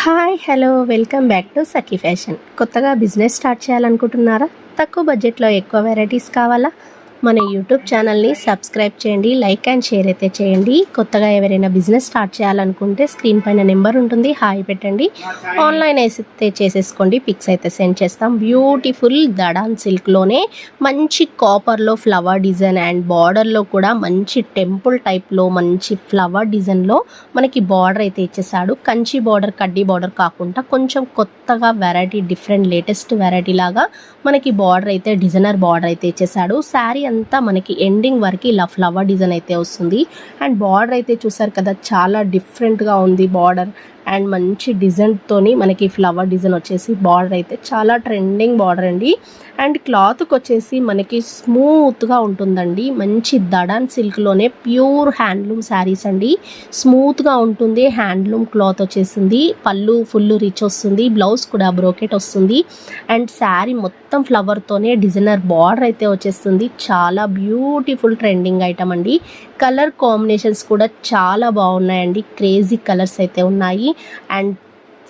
Hi hello welcome back to Sakhi fashion. కొత్తగా business start చేయాలనుకుంటున్నారా? తక్కువ బడ్జెట్లో ఎక్కువ వెరైటీస్ కావాలా? మన యూట్యూబ్ ఛానల్ని సబ్స్క్రైబ్ చేయండి, లైక్ అండ్ షేర్ అయితే చేయండి. కొత్తగా ఎవరైనా బిజినెస్ స్టార్ట్ చేయాలనుకుంటే స్క్రీన్ పైన నెంబర్ ఉంటుంది, హాయ్ పెట్టండి. ఆన్లైన్ అయితే చేసేసుకోండి, పిక్స్ అయితే సెండ్ చేస్తాం. బ్యూటిఫుల్ దడాన్ సిల్క్లోనే మంచి కాపర్లో ఫ్లవర్ డిజైన్ అండ్ బార్డర్లో కూడా మంచి టెంపుల్ టైప్లో మంచి ఫ్లవర్ డిజైన్లో మనకి బార్డర్ అయితే ఇచ్చేసాడు. కంచి బార్డర్, కడ్డీ బార్డర్ కాకుండా కొంచెం కొత్తగా వెరైటీ, డిఫరెంట్ లేటెస్ట్ వెరైటీ లాగా మనకి బార్డర్ అయితే డిజైనర్ బార్డర్ అయితే ఇచ్చేసాడు. శారీ అంతా మనకి ఎండింగ్ వరకు ఇలా ఫ్లవర్ డిజైన్ అయితే వస్తుంది. అండ్ బార్డర్ అయితే చూసారు కదా, చాలా డిఫరెంట్గా ఉంది బార్డర్. అండ్ మంచి డిజైన్తోని మనకి ఫ్లవర్ డిజైన్ వచ్చేసి బార్డర్ అయితే చాలా ట్రెండింగ్ బార్డర్ అండి. అండ్ క్లాత్కి వచ్చేసి మనకి స్మూత్గా ఉంటుందండి. మంచి దడాన్ సిల్క్లోనే ప్యూర్ హ్యాండ్లూమ్ శారీస్ అండి. స్మూత్గా ఉంటుంది, హ్యాండ్లూమ్ క్లాత్ వచ్చేసింది. పళ్ళు ఫుల్ రిచ్ వస్తుంది, బ్లౌజ్ కూడా బ్రోకెట్ వస్తుంది. అండ్ శారీ మొత్తం ఫ్లవర్తోనే డిజైనర్ బార్డర్ అయితే వచ్చేస్తుంది. చాలా బ్యూటిఫుల్ ట్రెండింగ్ ఐటమ్ అండి. కలర్ కాంబినేషన్స్ కూడా చాలా బాగున్నాయండి, క్రేజీ కలర్స్ అయితే ఉన్నాయి. అండ్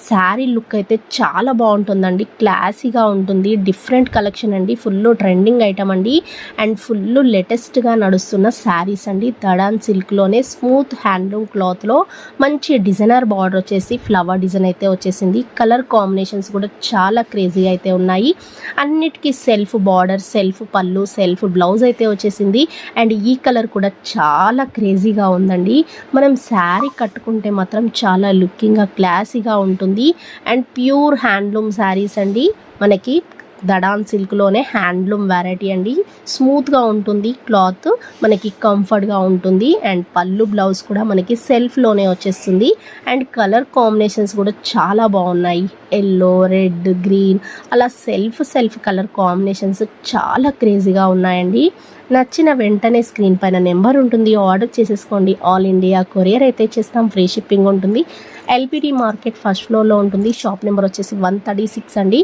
శారీ లుక్ అయితే చాలా బాగుంటుందండి, క్లాసీగా ఉంటుంది. డిఫరెంట్ కలెక్షన్ అండి, ఫుల్ ట్రెండింగ్ ఐటమ్ అండి. అండ్ ఫుల్ లేటెస్ట్గా నడుస్తున్న శారీస్ అండి. దడాన్ సిల్క్లోనే స్మూత్ హ్యాండ్లూమ్ క్లాత్లో మంచి డిజైనర్ బార్డర్ వచ్చేసి ఫ్లవర్ డిజైన్ అయితే వచ్చేసింది. కలర్ కాంబినేషన్స్ కూడా చాలా క్రేజీ అయితే ఉన్నాయి. అన్నిటికీ సెల్ఫ్ బార్డర్, సెల్ఫ్ పళ్ళు, సెల్ఫ్ బ్లౌజ్ అయితే వచ్చేసింది. అండ్ ఈ కలర్ కూడా చాలా క్రేజీగా ఉందండి. మనం శారీ కట్టుకుంటే మాత్రం చాలా లుకింగ్గా క్లాసీగా ఉంటుంది. అండ్ ప్యూర్ హ్యాండ్లూమ్ శారీస్ అండి. మనకి దడాన్ సిల్క్లోనే హ్యాండ్లూమ్ వెరైటీ అండి. స్మూత్గా ఉంటుంది క్లాత్, మనకి కంఫర్ట్గా ఉంటుంది. అండ్ పళ్ళు బ్లౌజ్ కూడా మనకి సెల్ఫ్లోనే వచ్చేస్తుంది. అండ్ కలర్ కాంబినేషన్స్ కూడా చాలా బాగున్నాయి. ఎల్లో, రెడ్, గ్రీన్ అలా సెల్ఫ్ కలర్ కాంబినేషన్స్ చాలా క్రేజీగా ఉన్నాయండి. నచ్చిన వెంటనే స్క్రీన్ పైన నెంబర్ ఉంటుంది, ఆర్డర్ చేసేసుకోండి. ఆల్ ఇండియా కొరియర్ అయితే చేస్తాం, ఫ్రీ షిప్పింగ్ ఉంటుంది. ఎల్పిడి మార్కెట్ ఫస్ట్ ఫ్లోర్లో ఉంటుంది. షాప్ నెంబర్ వచ్చేసి 136 అండి.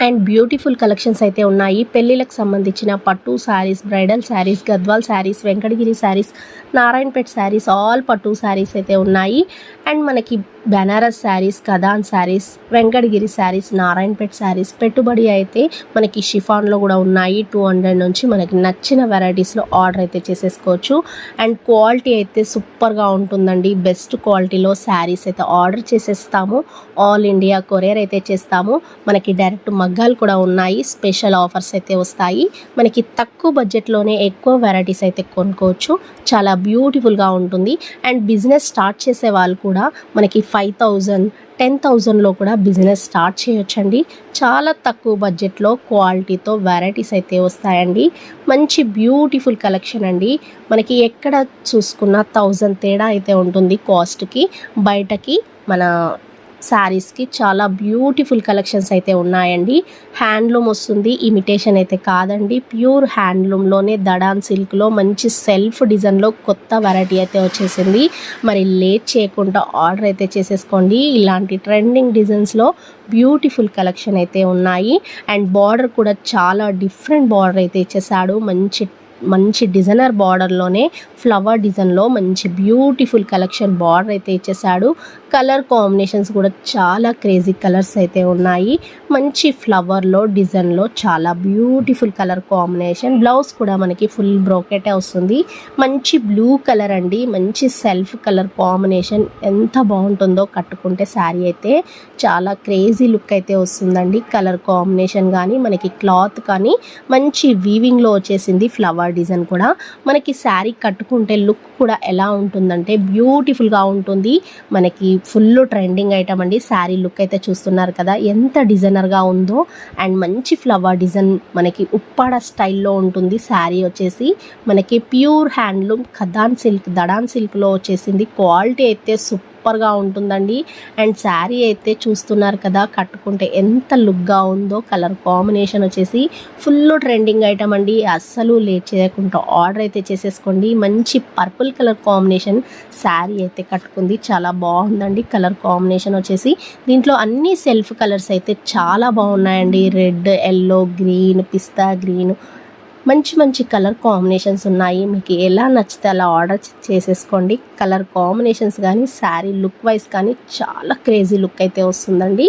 అండ్ బ్యూటిఫుల్ కలెక్షన్స్ అయితే ఉన్నాయి. పెళ్ళిళ్ళకి సంబంధించిన పట్టు శారీస్, బ్రైడల్ శారీస్, గద్వాల్ శారీస్, వెంకటగిరి శారీస్, నారాయణపేట్ శారీస్, ఆల్ పట్టు శారీస్ అయితే ఉన్నాయి. అండ్ మనకి బెనారస్ శారీస్, కదాన్ శారీస్, వెంకటగిరి శారీస్, నారాయణపేట్ శారీస్, పెట్టుబడి అయితే మనకి షిఫాన్లో కూడా ఉన్నాయి. 200 నుంచి మనకి నచ్చిన వెరైటీస్లో ఆర్డర్ అయితే చేసేసుకోవచ్చు. అండ్ క్వాలిటీ అయితే సూపర్గా ఉంటుందండి. బెస్ట్ క్వాలిటీలో శారీస్ అయితే ఆర్డర్ చేసేస్తాము. ఆల్ ఇండియా కొరియర్ అయితే చేస్తాము. మనకి డైరెక్ట్ మగ్గాలు కూడా ఉన్నాయి. స్పెషల్ ఆఫర్స్ అయితే వస్తాయి. మనకి తక్కువ బడ్జెట్లోనే ఎక్కువ వెరైటీస్ అయితే కొనుక్కోవచ్చు. చాలా బ్యూటిఫుల్గా ఉంటుంది. అండ్ బిజినెస్ స్టార్ట్ చేసే వాళ్ళు కూడా మనకి 5,000, 10,000లో కూడా బిజినెస్ స్టార్ట్ చేయొచ్చండి. చాలా తక్కువ బడ్జెట్లో క్వాలిటీతో వెరైటీస్ అయితే వస్తాయండి. మంచి బ్యూటిఫుల్ కలెక్షన్ అండి. మనకి ఎక్కడ చూసుకున్నా 1000 తేడా అయితే ఉంటుంది కాస్ట్కి. బయటకి మన శారీస్కి చాలా బ్యూటిఫుల్ కలెక్షన్స్ అయితే ఉన్నాయండి. హ్యాండ్లూమ్ వస్తుంది, ఇమిటేషన్ అయితే కాదండి. ప్యూర్ హ్యాండ్లూమ్లోనే దడాన్ సిల్క్లో మంచి సెల్ఫ్ డిజైన్లో కొత్త వెరైటీ అయితే వచ్చేసింది. మరి లేట్ చేయకుండా ఆర్డర్ అయితే చేసేసుకోండి. ఇలాంటి ట్రెండింగ్ డిజైన్స్లో బ్యూటిఫుల్ కలెక్షన్ అయితే ఉన్నాయి. అండ్ బార్డర్ కూడా చాలా డిఫరెంట్ బార్డర్ అయితే ఇచ్చేసాడు. మంచి డిజైనర్ బార్డర్లోనే ఫ్లవర్ డిజైన్లో మంచి బ్యూటిఫుల్ కలెక్షన్ బార్డర్ అయితే ఇచ్చేసాడు. కలర్ కాంబినేషన్స్ కూడా చాలా క్రేజీ కలర్స్ అయితే ఉన్నాయి. మంచి ఫ్లవర్లో డిజైన్లో చాలా బ్యూటిఫుల్ కలర్ కాంబినేషన్. బ్లౌజ్ కూడా మనకి ఫుల్ బ్రోకెటే వస్తుంది. మంచి బ్లూ కలర్ అండి, మంచి సెల్ఫ్ కలర్ కాంబినేషన్. ఎంత బాగుంటుందో కట్టుకుంటే శారీ అయితే చాలా క్రేజీ లుక్ అయితే వస్తుందండి. కలర్ కాంబినేషన్ కానీ మనకి క్లాత్ కానీ మంచి వీవింగ్లో వచ్చేసింది. ఫ్లవర్ డిజైన్ కూడా మనకి శారీ కట్టుకుంటే లుక్ కూడా ఎలా ఉంటుందంటే బ్యూటిఫుల్గా ఉంటుంది. మనకి ఫుల్ ట్రెండింగ్ ఐటమ్ అండి. శారీ లుక్ అయితే చూస్తున్నారు కదా, ఎంత డిజైనర్గా ఉందో. అండ్ మంచి ఫ్లవర్ డిజైన్ మనకి ఉప్పాడ స్టైల్లో ఉంటుంది. శారీ వచ్చేసి మనకి ప్యూర్ హ్యాండ్లూమ్ కదాన్ సిల్క్, దడాన్ సిల్క్లో వచ్చేసింది. క్వాలిటీ అయితే సూపర్గా ఉంటుందండి. అండ్ శారీ అయితే చూస్తున్నారు కదా, కట్టుకుంటే ఎంత లుక్గా ఉందో. కలర్ కాంబినేషన్ వచ్చేసి ఫుల్ ట్రెండింగ్ ఐటమ్ అండి. అస్సలు లేట్ చేయకుండా ఆర్డర్ అయితే చేసేసుకోండి. మంచి పర్పుల్ కలర్ కాంబినేషన్ శారీ అయితే కట్టుకుంది, చాలా బాగుందండి. కలర్ కాంబినేషన్ వచ్చేసి దీంట్లో అన్ని సెల్ఫ్ కలర్స్ అయితే చాలా బాగున్నాయండి. రెడ్, ఎల్లో, గ్రీన్, పిస్తా గ్రీన్, మంచి మంచి కలర్ కాంబినేషన్స్ ఉన్నాయి. మీకు ఎలా నచ్చితే అలా ఆర్డర్ చేసేసుకోండి. కలర్ కాంబినేషన్స్ కానీ శారీ లుక్ వైజ్ కానీ చాలా క్రేజీ లుక్ అయితే వస్తుందండి.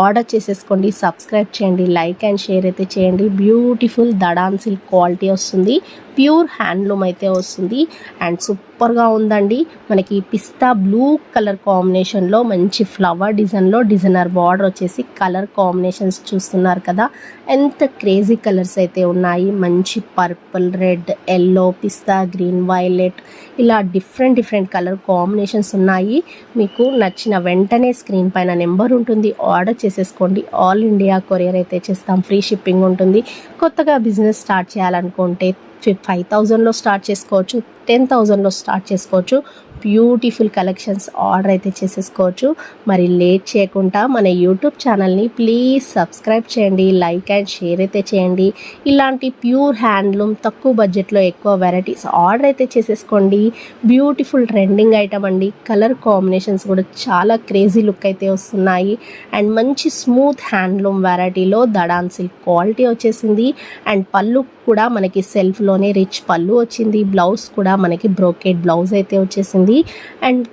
ఆర్డర్ చేసేసుకోండి. సబ్స్క్రైబ్ చేయండి, లైక్ అండ్ షేర్ అయితే చేయండి. బ్యూటిఫుల్ దడాన్ సిల్క్ క్వాలిటీ వస్తుంది, ప్యూర్ హ్యాండ్లూమ్ అయితే వస్తుంది అండ్ సూపర్గా ఉందండి. మనకి పిస్తా బ్లూ కలర్ కాంబినేషన్లో మంచి ఫ్లవర్ డిజైన్లో డిజైనర్ బార్డర్ వచ్చేసి కలర్ కాంబినేషన్స్ చూస్తున్నారు కదా, ఎంత క్రేజీ కలర్స్ అయితే ఉన్నాయి. మంచి పర్పుల్, రెడ్, ఎల్లో, పిస్తా గ్రీన్, వైలెట్ ఇలా డిఫరెంట్ కలర్ కాంబినేషన్స్ ఉన్నాయి. మీకు నచ్చిన వెంటనే స్క్రీన్ పైన నెంబర్ ఉంటుంది, ఆర్డర్ చేసేసుకోండి. ఆల్ ఇండియా కొరియర్ అయితే చేస్తాం, ఫ్రీ షిప్పింగ్ ఉంటుంది. కొత్తగా బిజినెస్ స్టార్ట్ చేయాలనుకుంటే 5,000లో స్టార్ట్ చేసుకోవచ్చు, 10,000లో స్టార్ట్ చేసుకోవచ్చు. బ్యూటిఫుల్ కలెక్షన్స్ ఆర్డర్ అయితే చేసేసుకోవచ్చు. మరి లేట్ చేయకుండా మన యూట్యూబ్ ఛానల్ని ప్లీజ్ సబ్స్క్రైబ్ చేయండి, లైక్ అండ్ షేర్ అయితే చేయండి. ఇలాంటి ప్యూర్ హ్యాండ్లూమ్ తక్కువ బడ్జెట్లో ఎక్కువ వెరైటీస్ ఆర్డర్ అయితే చేసేసుకోండి. బ్యూటిఫుల్ ట్రెండింగ్ ఐటమ్ అండి. కలర్ కాంబినేషన్స్ కూడా చాలా క్రేజీ లుక్ అయితే వస్తున్నాయి అండ్ మంచి స్మూత్ హ్యాండ్లూమ్ వెరైటీలో దడాన్ సిల్క్ క్వాలిటీ వచ్చేసింది అండ్ పళ్ళు కూడా మనకి సెల్ఫ్లోనే రిచ్ పళ్ళు వచ్చింది. బ్లౌజ్ కూడా మనకి బ్రోకెట్ బ్లౌజ్ అయితే వచ్చేసింది అండ్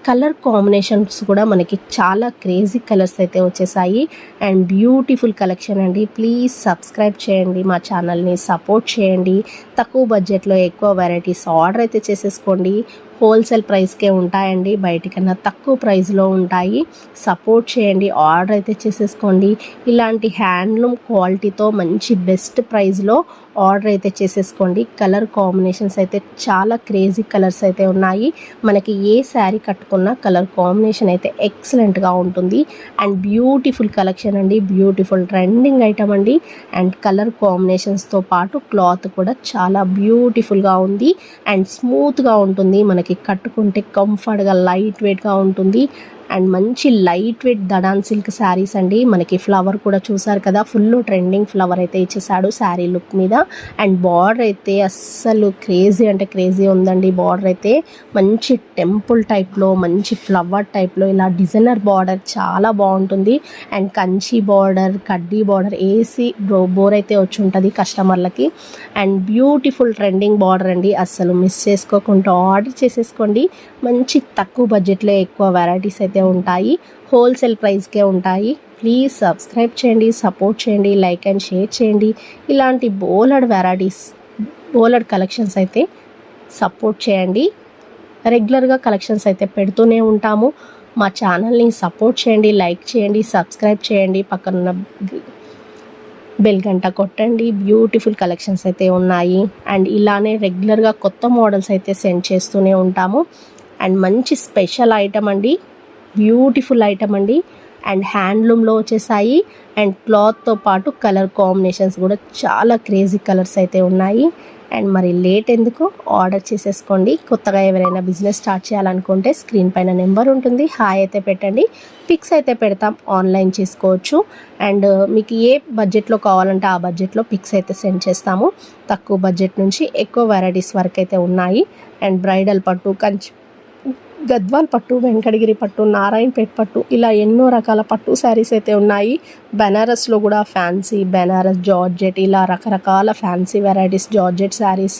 కలర్ కాంబినేషన్స్ కూడా మనకి చాలా క్రేజీ కలర్స్ అయితే వచ్చేసాయి అండ్ బ్యూటిఫుల్ కలెక్షన్ అండి. ప్లీజ్ సబ్స్క్రైబ్ చేయండి, మా ఛానల్ని సపోర్ట్ చేయండి. తక్కువ బడ్జెట్లో ఎక్కువ వెరైటీస్ ఆర్డర్ అయితే చేసేసుకోండి. హోల్సేల్ ప్రైస్కే ఉంటాయండి, బయటికన్నా తక్కువ ప్రైస్లో ఉంటాయి. సపోర్ట్ చేయండి, ఆర్డర్ అయితే చేసేసుకోండి. ఇలాంటి హ్యాండ్లూమ్ క్వాలిటీతో మంచి బెస్ట్ ప్రైస్లో ఆర్డర్ అయితే చేసేసుకోండి. కలర్ కాంబినేషన్స్ అయితే చాలా క్రేజీ కలర్స్ అయితే ఉన్నాయి. మనకి ఏ శారీ కట్టుకున్నా కలర్ కాంబినేషన్ అయితే ఎక్సలెంట్గా ఉంటుంది అండ్ బ్యూటిఫుల్ కలెక్షన్ అండి. బ్యూటిఫుల్ ట్రెండింగ్ ఐటమ్ అండి అండ్ కలర్ కాంబినేషన్స్తో పాటు క్లాత్ కూడా చాలా బ్యూటిఫుల్గా ఉంది అండ్ స్మూత్గా ఉంటుంది. మనకి కట్టుకుంటే కంఫర్ట్గా లైట్ వెయిట్గా ఉంటుంది అండ్ మంచి లైట్ వెయిట్ దడాన్ సిల్క్ శారీస్ అండి. మనకి ఫ్లవర్ కూడా చూసారు కదా, ఫుల్ ట్రెండింగ్ ఫ్లవర్ అయితే ఇచ్చేసాడు శారీ లుక్ మీద అండ్ బార్డర్ అయితే అస్సలు క్రేజీ అంటే క్రేజీ ఉందండి. బార్డర్ అయితే మంచి టెంపుల్ టైప్లో, మంచి ఫ్లవర్ టైప్లో ఇలా డిజైనర్ బార్డర్ చాలా బాగుంటుంది అండ్ కంచి బార్డర్, కడ్డీ బార్డర్ ఏసీ బోర్ అయితే వచ్చి ఉంటుంది కస్టమర్లకి అండ్ బ్యూటిఫుల్ ట్రెండింగ్ బార్డర్ అండి. అస్సలు మిస్ చేసుకోకుండా ఆర్డర్ చేసేసుకోండి. మంచి తక్కువ బడ్జెట్లో ఎక్కువ వెరైటీస్ అయితే ఉంటాయి, హోల్సేల్ ప్రైస్కే ఉంటాయి. ప్లీజ్ సబ్స్క్రైబ్ చేయండి, సపోర్ట్ చేయండి, లైక్ అండ్ షేర్ చేయండి. ఇలాంటి బోలెడ్ వెరైటీస్, బోలెడ్ కలెక్షన్స్ అయితే సపోర్ట్ చేయండి. రెగ్యులర్గా కలెక్షన్స్ అయితే పెడుతూనే ఉంటాము. మా ఛానల్ని సపోర్ట్ చేయండి, లైక్ చేయండి, సబ్స్క్రైబ్ చేయండి, పక్కనున్న బెల్ గంట కొట్టండి. బ్యూటిఫుల్ కలెక్షన్స్ అయితే ఉన్నాయి అండ్ ఇలానే రెగ్యులర్గా కొత్త మోడల్స్ అయితే సెండ్ చేస్తూనే ఉంటాము అండ్ మంచి స్పెషల్ ఐటమ్ అండి, బ్యూటిఫుల్ ఐటమ్ అండి అండ్ హ్యాండ్లూమ్లో వచ్చేసాయి అండ్ క్లాత్తో పాటు కలర్ కాంబినేషన్స్ కూడా చాలా క్రేజీ కలర్స్ అయితే ఉన్నాయి అండ్ మరి లేట్ ఎందుకు, ఆర్డర్ చేసేసుకోండి. కొత్తగా ఎవరైనా బిజినెస్ స్టార్ట్ చేయాలనుకుంటే స్క్రీన్ పైన నెంబర్ ఉంటుంది, హాయ్ అయితే పెట్టండి. పిక్స్ అయితే పెడతాం, ఆన్లైన్ చేసుకోవచ్చు అండ్ మీకు ఏ బడ్జెట్లో కావాలంటే ఆ బడ్జెట్లో పిక్స్ అయితే సెండ్ చేస్తాము. తక్కువ బడ్జెట్ నుంచి ఎక్కువ వెరైటీస్ వరకు అయితే ఉన్నాయి అండ్ బ్రైడల్ పట్టు, కంచి, గద్వాల్ పట్టు, వెంకటగిరి పట్టు, నారాయణపేట్ పట్టు ఇలా ఎన్నో రకాల పట్టు శారీస్ అయితే ఉన్నాయి. బెనారస్లో కూడా ఫ్యాన్సీ, బెనారస్ జార్జెట్ ఇలా రకరకాల ఫ్యాన్సీ వెరైటీస్ జార్జెట్ శారీస్,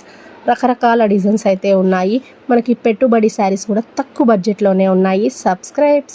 రకరకాల డిజైన్స్ అయితే ఉన్నాయి. మనకి పెట్టుబడి శారీస్ కూడా తక్కువ బడ్జెట్లోనే ఉన్నాయి. సబ్స్క్రైబ్.